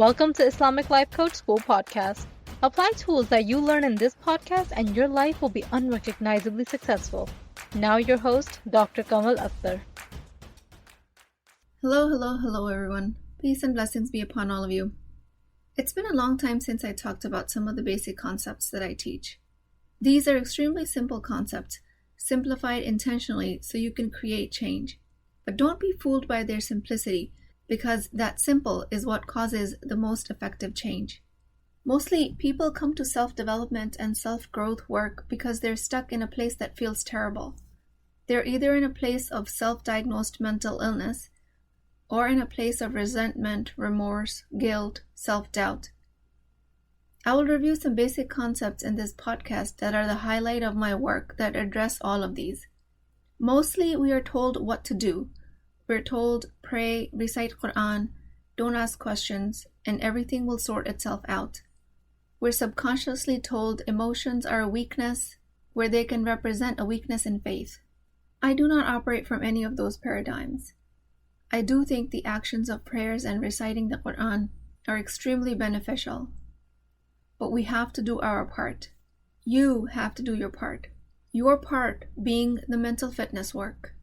Welcome to Islamic Life Coach School Podcast. Apply tools that you learn in this podcast and your life will be unrecognizably successful. Now your host, Dr. Kamal Akhtar. Hello everyone. Peace and blessings be upon all of you. It's been a long time since I talked about some of the basic concepts that I teach. These are extremely simple concepts, simplified intentionally so you can create change. But don't be fooled by their simplicity, because that simple is what causes the most effective change. Mostly, people come to self-development and self-growth work because they're stuck in a place that feels terrible. They're either in a place of self-diagnosed mental illness, or in a place of resentment, remorse, guilt, self-doubt. I will review some basic concepts in this podcast that are the highlight of my work that address all of these. Mostly, we are told what to do. We're told, pray, recite Quran, don't ask questions, and everything will sort itself out. We're subconsciously told emotions are a weakness, where they can represent a weakness in faith. I do not operate from any of those paradigms. I do think the actions of prayers and reciting the Quran are extremely beneficial. But we have to do our part. You have to do your part. Your part being the mental fitness work.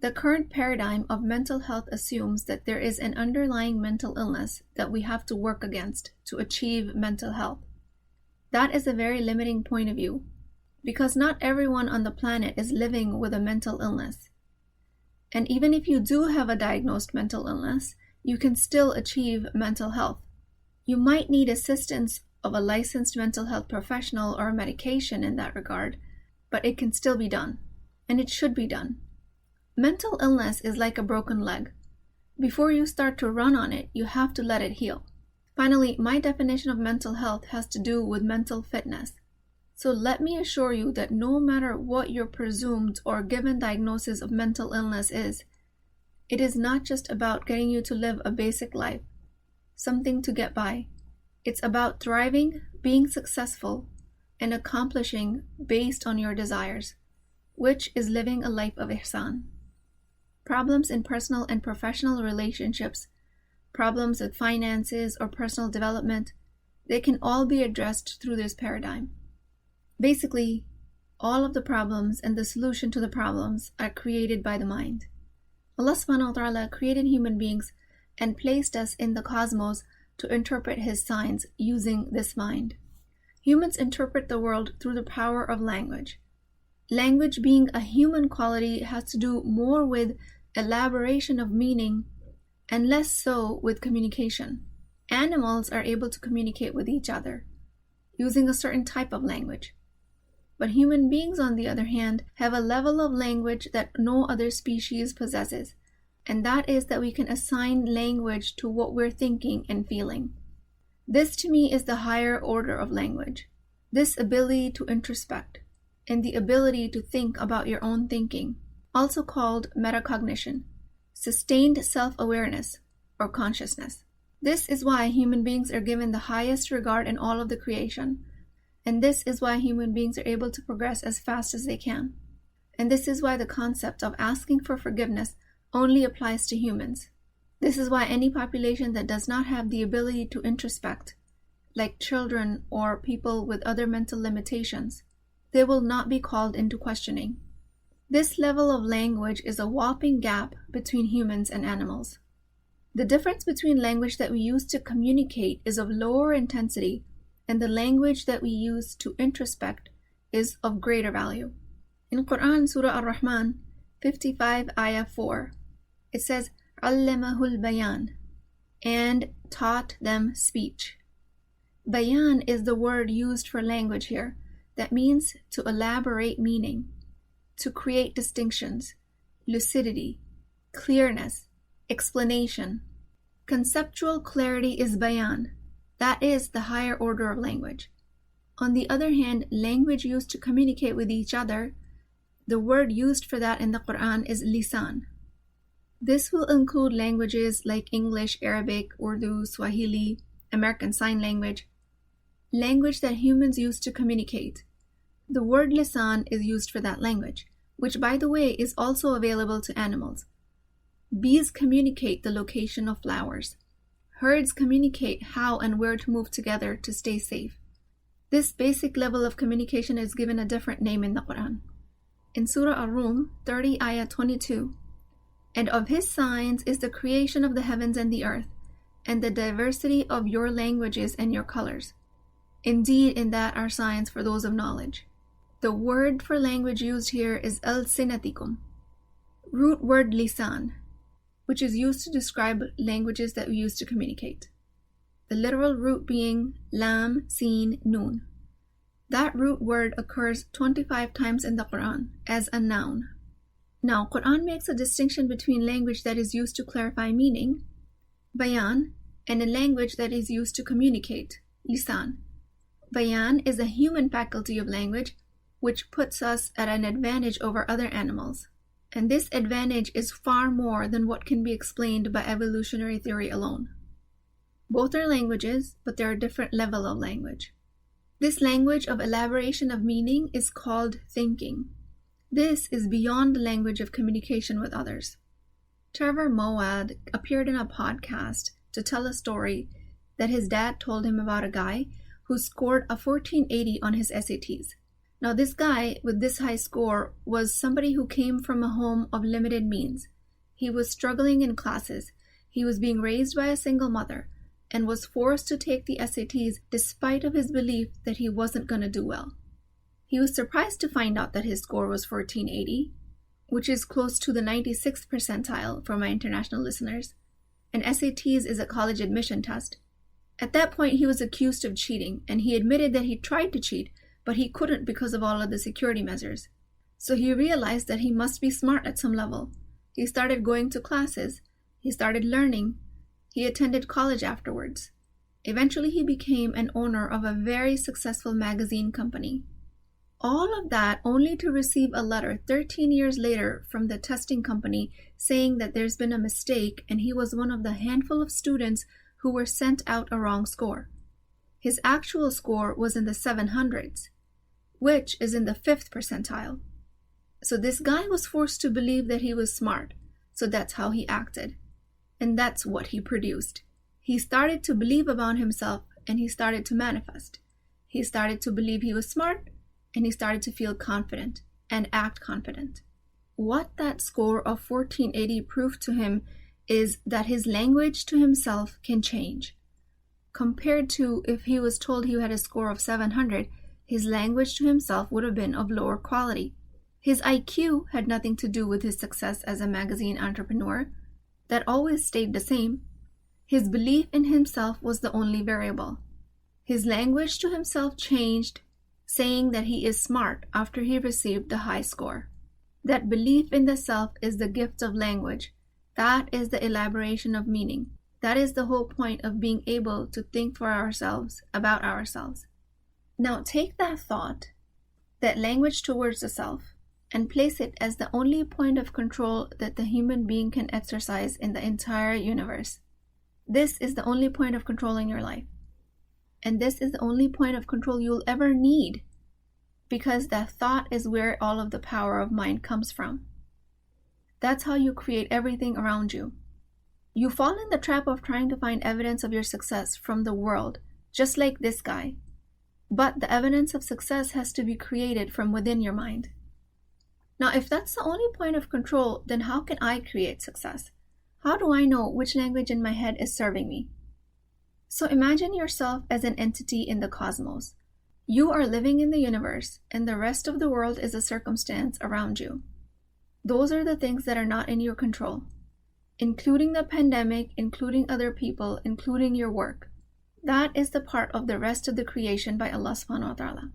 The current paradigm of mental health assumes that there is an underlying mental illness that we have to work against to achieve mental health. That is a very limiting point of view, because not everyone on the planet is living with a mental illness. And even if you do have a diagnosed mental illness, you can still achieve mental health. You might need assistance of a licensed mental health professional or a medication in that regard, but it can still be done, and it should be done. Mental illness is like a broken leg. Before you start to run on it, you have to let it heal. Finally, my definition of mental health has to do with mental fitness. So let me assure you that no matter what your presumed or given diagnosis of mental illness is, it is not just about getting you to live a basic life, something to get by. It's about thriving, being successful, and accomplishing based on your desires, which is living a life of ihsan. Problems in personal and professional relationships, problems with finances or personal development, they can all be addressed through this paradigm. Basically, all of the problems and the solution to the problems are created by the mind. Allah subhanahu wa ta'ala created human beings and placed us in the cosmos to interpret His signs using this mind. Humans interpret the world through the power of language. Language, being a human quality, has to do more with elaboration of meaning and less so with communication. Animals are able to communicate with each other using a certain type of language. But human beings, on the other hand, have a level of language that no other species possesses, and that is that we can assign language to what we're thinking and feeling. This to me is the higher order of language. This ability to introspect and the ability to think about your own thinking, also called metacognition, sustained self-awareness, or consciousness. This is why human beings are given the highest regard in all of the creation, and this is why human beings are able to progress as fast as they can. And this is why the concept of asking for forgiveness only applies to humans. This is why any population that does not have the ability to introspect, like children or people with other mental limitations, they will not be called into questioning. This level of language is a whopping gap between humans and animals. The difference between language that we use to communicate is of lower intensity, and the language that we use to introspect is of greater value. In Quran, Surah Ar-Rahman, 55 Ayah 4, it says, "Allamahul bayan," and taught them speech. Bayan is the word used for language here. That means to elaborate meaning, to create distinctions, lucidity, clearness, explanation. Conceptual clarity is bayan. That is the higher order of language. On the other hand, language used to communicate with each other, the word used for that in the Quran is lisan. This will include languages like English, Arabic, Urdu, Swahili, American Sign Language, language that humans use to communicate. The word lisan is used for that language, which, by the way, is also available to animals. Bees communicate the location of flowers. Herds communicate how and where to move together to stay safe. This basic level of communication is given a different name in the Quran. In Surah Ar-Rum 30 ayah 22, "And of his signs is the creation of the heavens and the earth, and the diversity of your languages and your colors. Indeed, in that are signs for those of knowledge." The word for language used here is al-sinatikum, root word lisan, which is used to describe languages that we use to communicate. The literal root being lam, sin, nun. That root word occurs 25 times in the Quran as a noun. Now, Quran makes a distinction between language that is used to clarify meaning, bayan, and a language that is used to communicate, lisan. Bayan is a human faculty of language which puts us at an advantage over other animals. And this advantage is far more than what can be explained by evolutionary theory alone. Both are languages, but they're a different level of language. This language of elaboration of meaning is called thinking. This is beyond the language of communication with others. Trevor Moawad appeared in a podcast to tell a story that his dad told him about a guy who scored a 1480 on his SATs. Now, this guy with this high score was somebody who came from a home of limited means. He was struggling in classes. He was being raised by a single mother and was forced to take the SATs despite of his belief that he wasn't going to do well. He was surprised to find out that his score was 1480, which is close to the 96th percentile for my international listeners. And SATs is a college admission test. At that point, he was accused of cheating, and he admitted that he tried to cheat, but he couldn't because of all of the security measures. So he realized that he must be smart at some level. He started going to classes. He started learning. He attended college afterwards. Eventually, he became an owner of a very successful magazine company. All of that only to receive a letter 13 years later from the testing company saying that there's been a mistake and he was one of the handful of students who were sent out a wrong score. His actual score was in the 700s, which is in the 5th percentile. So this guy was forced to believe that he was smart, so that's how he acted. And that's what he produced. He started to believe about himself and he started to manifest. He started to believe he was smart and he started to feel confident and act confident. What that score of 1480 proved to him is that his language to himself can change. Compared to if he was told he had a score of 700, his language to himself would have been of lower quality. His IQ had nothing to do with his success as a magazine entrepreneur. That always stayed the same. His belief in himself was the only variable. His language to himself changed, saying that he is smart after he received the high score. That belief in the self is the gift of language. That is the elaboration of meaning. That is the whole point of being able to think for ourselves, about ourselves. Now take that thought, that language towards the self, and place it as the only point of control that the human being can exercise in the entire universe. This is the only point of control in your life. And this is the only point of control you'll ever need, because that thought is where all of the power of mind comes from. That's how you create everything around you. You fall in the trap of trying to find evidence of your success from the world, just like this guy. But the evidence of success has to be created from within your mind. Now, if that's the only point of control, then how can I create success? How do I know which language in my head is serving me? So imagine yourself as an entity in the cosmos. You are living in the universe, and the rest of the world is a circumstance around you. Those are the things that are not in your control, including the pandemic, including other people, including your work. That is the part of the rest of the creation by Allah subhanahu wa ta'ala.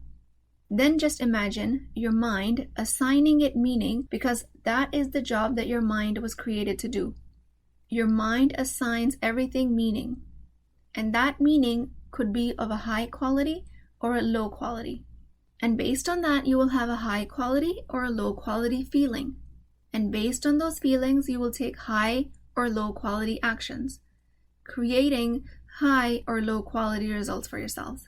Then just imagine your mind assigning it meaning, because that is the job that your mind was created to do. Your mind assigns everything meaning, and that meaning could be of a high quality or a low quality. And based on that, you will have a high quality or a low quality feeling. And based on those feelings, you will take high or low quality actions, creating high or low quality results for yourselves.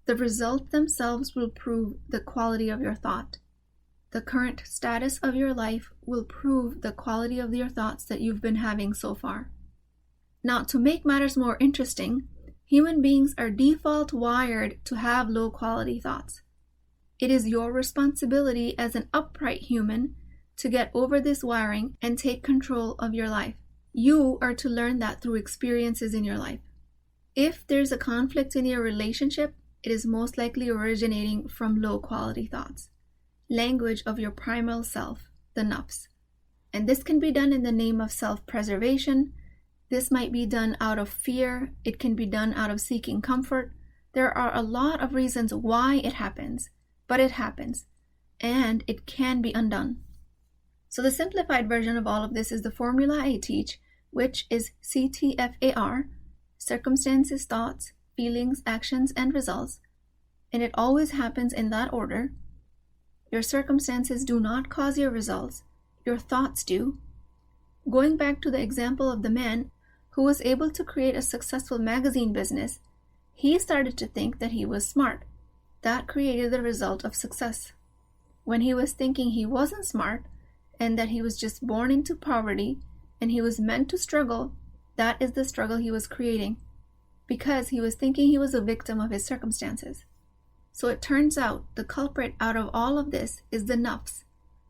The results themselves will prove the quality of your thought. The current status of your life will prove the quality of your thoughts that you've been having so far. Now, to make matters more interesting, human beings are default wired to have low-quality thoughts. It is your responsibility as an upright human to get over this wiring and take control of your life. You are to learn that through experiences in your life. If there's a conflict in your relationship, it is most likely originating from low-quality thoughts. Language of your primal self, the nafs. And this can be done in the name of self-preservation. This might be done out of fear. It can be done out of seeking comfort. There are a lot of reasons why it happens, but it happens, and it can be undone. So the simplified version of all of this is the formula I teach, which is CTFAR, circumstances, thoughts, feelings, actions, and results. And it always happens in that order. Your circumstances do not cause your results. Your thoughts do. Going back to the example of the man who was able to create a successful magazine business, he started to think that he was smart. That created the result of success. When he was thinking he wasn't smart and that he was just born into poverty and he was meant to struggle, that is the struggle he was creating because he was thinking he was a victim of his circumstances. So it turns out the culprit out of all of this is the nafs,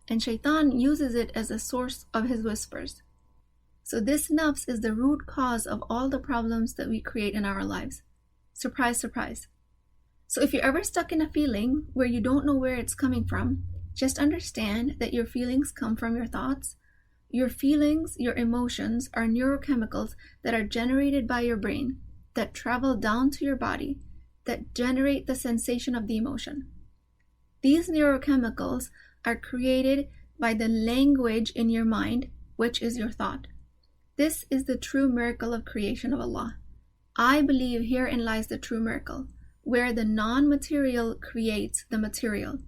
and shaitan uses it as a source of his whispers. So this nafs is the root cause of all the problems that we create in our lives. Surprise, surprise. So if you're ever stuck in a feeling where you don't know where it's coming from, just understand that your feelings come from your thoughts. Your feelings, your emotions are neurochemicals that are generated by your brain, that travel down to your body, that generate the sensation of the emotion. These neurochemicals are created by the language in your mind, which is your thought. This is the true miracle of creation of Allah. I believe herein lies the true miracle, where the non-material creates the material.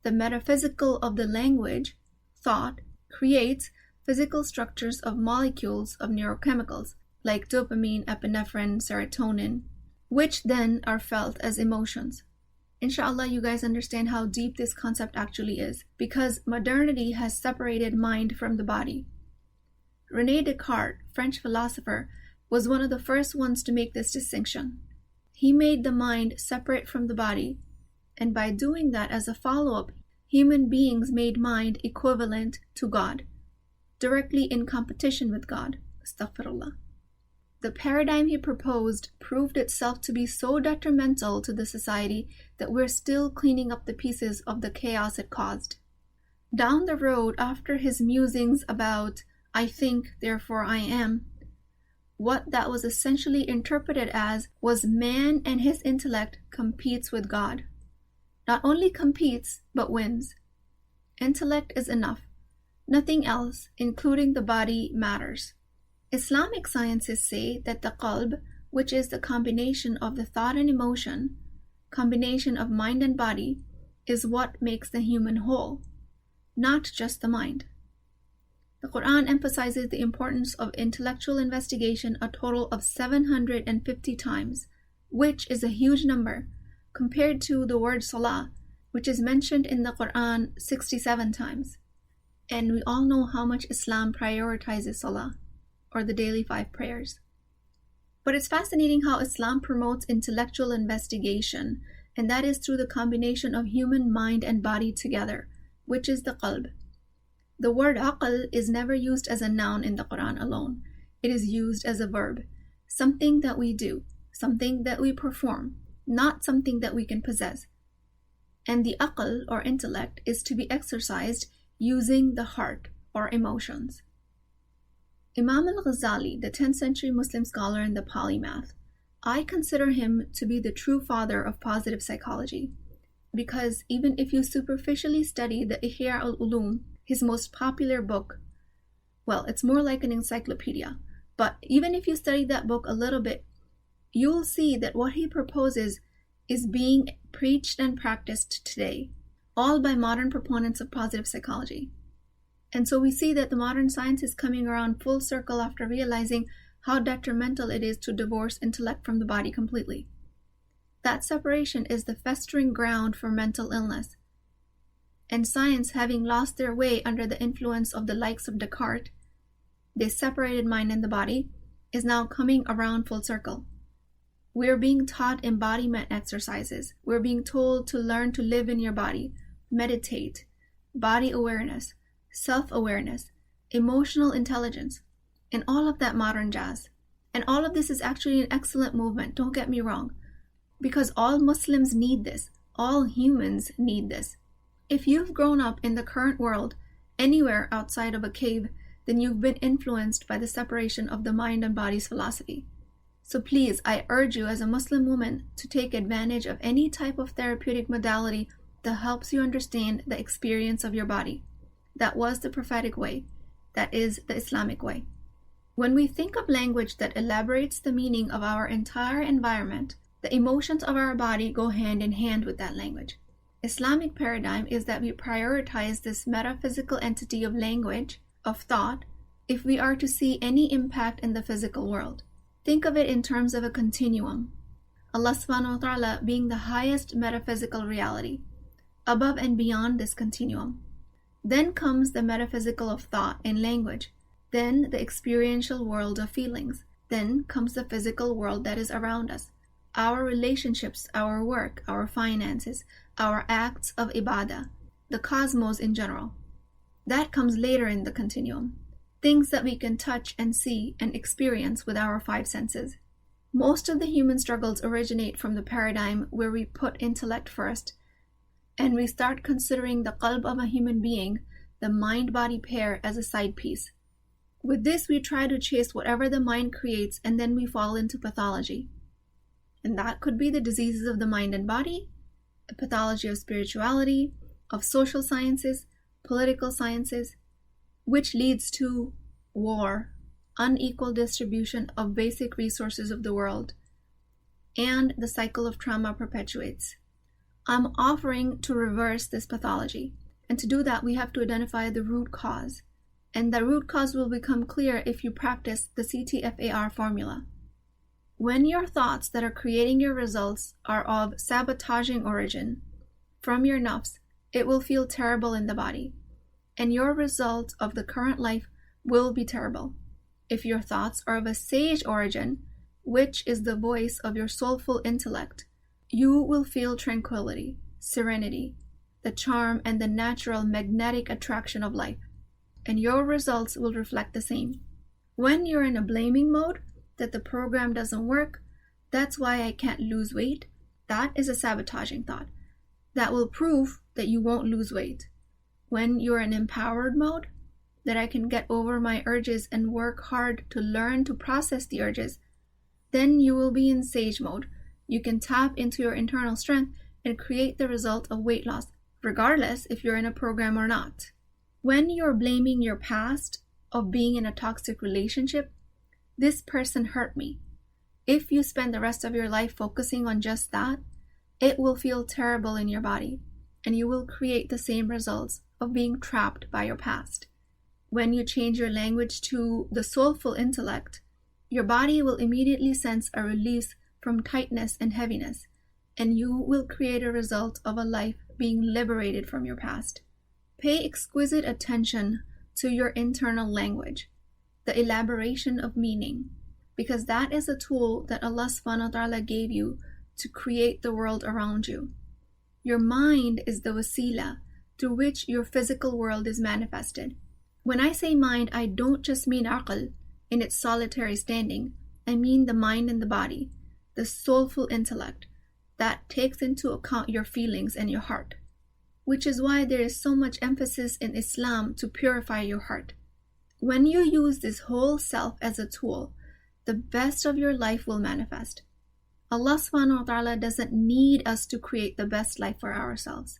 The metaphysical of the language, thought, creates physical structures of molecules of neurochemicals, like dopamine, epinephrine, serotonin, which then are felt as emotions. Inshallah, you guys understand how deep this concept actually is, because modernity has separated mind from the body. René Descartes, French philosopher, was one of the first ones to make this distinction. He made the mind separate from the body, and by doing that as a follow-up, human beings made mind equivalent to God, directly in competition with God. Astaghfirullah. The paradigm he proposed proved itself to be so detrimental to the society that we're still cleaning up the pieces of the chaos it caused. Down the road, after his musings about I think, therefore I am, what that was essentially interpreted as was man and his intellect competes with God. Not only competes, but wins. Intellect is enough. Nothing else, including the body, matters. Islamic sciences say that the qalb, which is the combination of the thought and emotion, combination of mind and body, is what makes the human whole, not just the mind. The Quran emphasizes the importance of intellectual investigation a total of 750 times, which is a huge number, compared to the word salah, which is mentioned in the Quran 67 times. And we all know how much Islam prioritizes salah, or the daily 5 prayers. But it's fascinating how Islam promotes intellectual investigation, and that is through the combination of human mind and body together, which is the qalb. The word aql is never used as a noun in the Quran alone. It is used as a verb, something that we do, something that we perform, not something that we can possess. And the aql, or intellect, is to be exercised using the heart, or emotions. Imam al-Ghazali, the 10th century Muslim scholar and the polymath, I consider him to be the true father of positive psychology, because even if you superficially study the Ihya al-Ulum, his most popular book, well, it's more like an encyclopedia, but even if you study that book a little bit, you'll see that what he proposes is being preached and practiced today, all by modern proponents of positive psychology. And so we see that the modern science is coming around full circle after realizing how detrimental it is to divorce intellect from the body completely. That separation is the festering ground for mental illness. And science, having lost their way under the influence of the likes of Descartes, they separated mind and the body, is now coming around full circle. We're being taught embodiment exercises. We're being told to learn to live in your body, meditate, body awareness, self-awareness, emotional intelligence, and all of that modern jazz. And all of this is actually an excellent movement, don't get me wrong, because all Muslims need this. All humans need this. If you've grown up in the current world, anywhere outside of a cave, then you've been influenced by the separation of the mind and body's philosophy. So please, I urge you as a Muslim woman to take advantage of any type of therapeutic modality that helps you understand the experience of your body. That was the prophetic way. That is the Islamic way. When we think of language that elaborates the meaning of our entire environment, the emotions of our body go hand in hand with that language. Islamic paradigm is that we prioritize this metaphysical entity of language, of thought, if we are to see any impact in the physical world. Think of it in terms of a continuum. Allah subhanahu wa ta'ala being the highest metaphysical reality, above and beyond this continuum. Then comes the metaphysical of thought and language. Then the experiential world of feelings. Then comes the physical world that is around us. Our relationships, our work, our finances, our acts of ibadah, the cosmos in general. That comes later in the continuum. Things that we can touch and see and experience with our five senses. Most of the human struggles originate from the paradigm where we put intellect first, and we start considering the qalb of a human being, the mind-body pair, as a side piece. With this, we try to chase whatever the mind creates, and then we fall into pathology. And that could be the diseases of the mind and body, a pathology of spirituality, of social sciences, political sciences, which leads to war, unequal distribution of basic resources of the world, and the cycle of trauma perpetuates. I'm offering to reverse this pathology, and to do that we have to identify the root cause, and the root cause will become clear if you practice the CTFAR formula. When your thoughts that are creating your results are of sabotaging origin from your nafs, it will feel terrible in the body, and your result of the current life will be terrible. If your thoughts are of a sage origin, which is the voice of your soulful intellect, you will feel tranquility, serenity, the charm and the natural magnetic attraction of life, and your results will reflect the same. When you're in a blaming mode, that the program doesn't work, that's why I can't lose weight, that is a sabotaging thought. That will prove that you won't lose weight. When you're in empowered mode, that I can get over my urges and work hard to learn to process the urges, then you will be in sage mode. You can tap into your internal strength and create the result of weight loss, regardless if you're in a program or not. When you're blaming your past of being in a toxic relationship, this person hurt me. If you spend the rest of your life focusing on just that, it will feel terrible in your body, and you will create the same results of being trapped by your past. When you change your language to the soulful intellect, your body will immediately sense a release from tightness and heaviness, and you will create a result of a life being liberated from your past. Pay exquisite attention to your internal language, the elaboration of meaning, because that is a tool that Allah subhanahu wa ta'ala gave you to create the world around you. Your mind is the wasila through which your physical world is manifested. When I say mind, I don't just mean aql in its solitary standing. I mean the mind and the body, the soulful intellect that takes into account your feelings and your heart, which is why there is so much emphasis in Islam to purify your heart. When you use this whole self as a tool, the best of your life will manifest. Allah subhanahu wa ta'ala doesn't need us to create the best life for ourselves,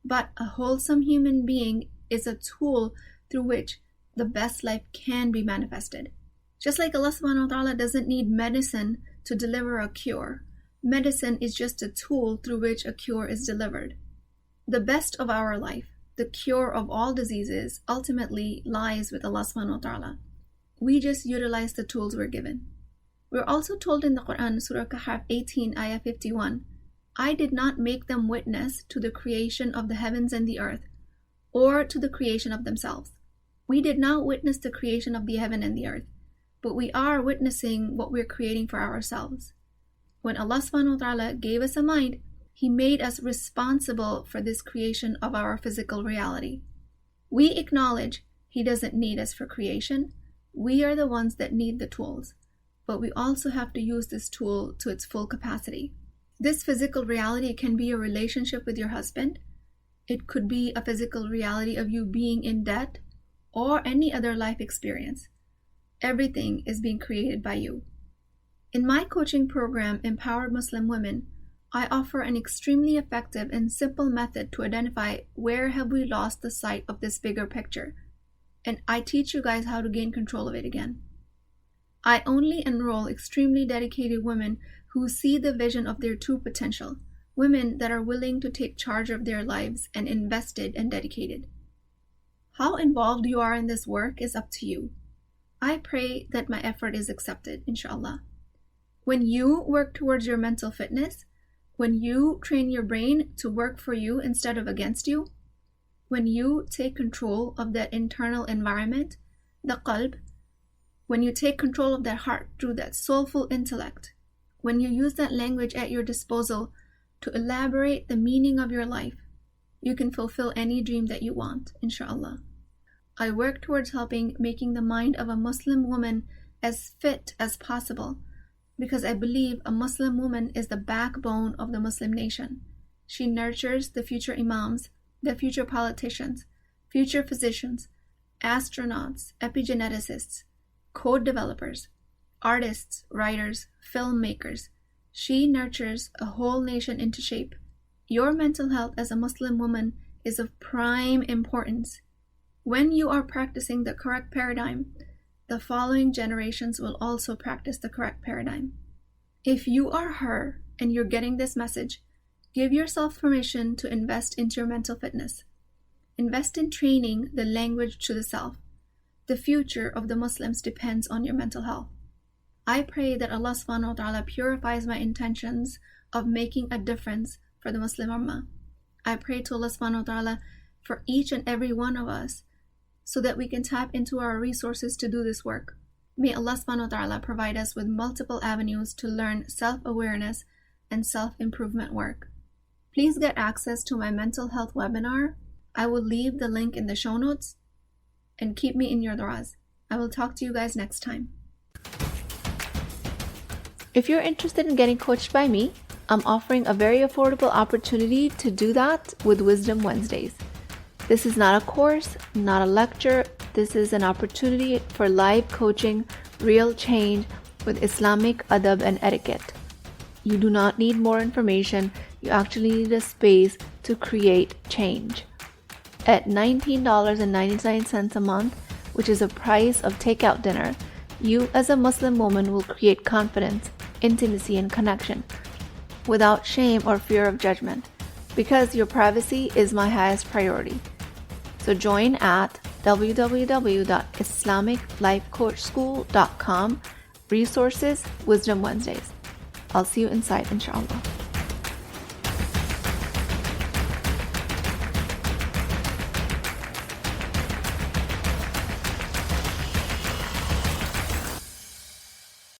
but a wholesome human being is a tool through which the best life can be manifested. Just like Allah subhanahu wa ta'ala doesn't need medicine to deliver a cure. Medicine is just a tool through which a cure is delivered. The best of our life, the cure of all diseases, ultimately lies with Allah subhanahu wa ta'ala. We just utilize the tools we're given. We're also told in the Quran, Surah Kahf 18, Ayah 51, I did not make them witness to the creation of the heavens and the earth, or to the creation of themselves. We did not witness the creation of the heaven and the earth. but we are witnessing what we're creating for ourselves. When Allah subhanahu wa ta'ala gave us a mind, He made us responsible for this creation of our physical reality. We acknowledge He doesn't need us for creation. We are the ones that need the tools, but we also have to use this tool to its full capacity. This physical reality can be a relationship with your husband. It could be a physical reality of you being in debt or any other life experience. Everything is being created by you. In my coaching program, Empowered Muslim Women, I offer an extremely effective and simple method to identify where have we lost the sight of this bigger picture. And I teach you guys how to gain control of it again. I only enroll extremely dedicated women who see the vision of their true potential, women that are willing to take charge of their lives and invested and dedicated. How involved you are in this work is up to you. I pray that my effort is accepted, inshallah. When you work towards your mental fitness, when you train your brain to work for you instead of against you, when you take control of that internal environment, the qalb, when you take control of that heart through that soulful intellect, when you use that language at your disposal to elaborate the meaning of your life, you can fulfill any dream that you want, inshallah. I work towards making the mind of a Muslim woman as fit as possible, because I believe a Muslim woman is the backbone of the Muslim nation. She nurtures the future imams, the future politicians, future physicians, astronauts, epigeneticists, code developers, artists, writers, filmmakers. She nurtures a whole nation into shape. Your mental health as a Muslim woman is of prime importance. When you are practicing the correct paradigm, the following generations will also practice the correct paradigm. If you are her and you're getting this message, give yourself permission to invest into your mental fitness. Invest in training the language to the self. The future of the Muslims depends on your mental health. I pray that Allah subhanahu wa ta'ala purifies my intentions of making a difference for the Muslim Ummah. I pray to Allah subhanahu wa ta'ala for each and every one of us so that we can tap into our resources to do this work. May Allah subhanahu wa ta'ala provide us with multiple avenues to learn self-awareness and self-improvement work. Please get access to my mental health webinar. I will leave the link in the show notes, and keep me in your du'as. I will talk to you guys next time. If you're interested in getting coached by me, I'm offering a very affordable opportunity to do that with Wisdom Wednesdays. This is not a course, not a lecture. This is an opportunity for live coaching, real change with Islamic adab and etiquette. You do not need more information. You actually need a space to create change. At $19.99 a month, which is the price of takeout dinner, you as a Muslim woman will create confidence, intimacy, and connection without shame or fear of judgment, because your privacy is my highest priority. So join at www.islamiclifecoachschool.com, resources, Wisdom Wednesdays. I'll see you inside, inshallah.